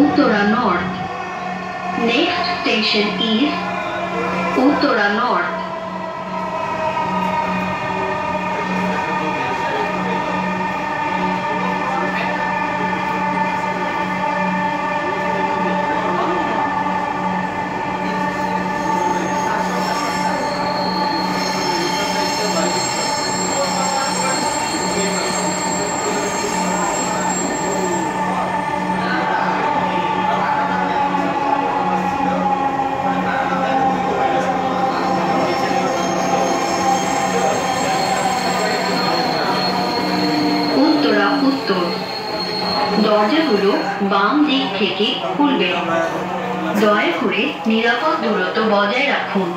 Uttara North. Next station is Uttara North. উত্তর দরজাগুলো বাম দিক থেকে খুলবে। দয়া করে নিরাপদ দূরত্ব বজায় রাখুন।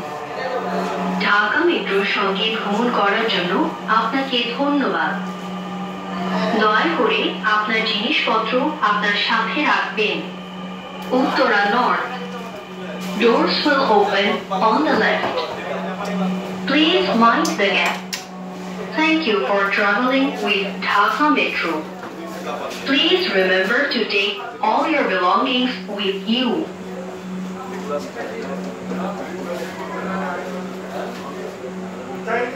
ঢাকা মেট্রোর সঙ্গে ভ্রমণ করার জন্য আপনাকে ধন্যবাদ। দয়া করে আপনার জিনিসপত্র আপনার সাথে রাখবেন। Uttara north. Doors will open on the left. Please mind the gap. Thank you for traveling with Dhaka Metro. Please remember to take all your belongings with you. Thank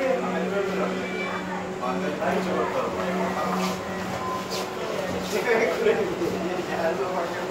you.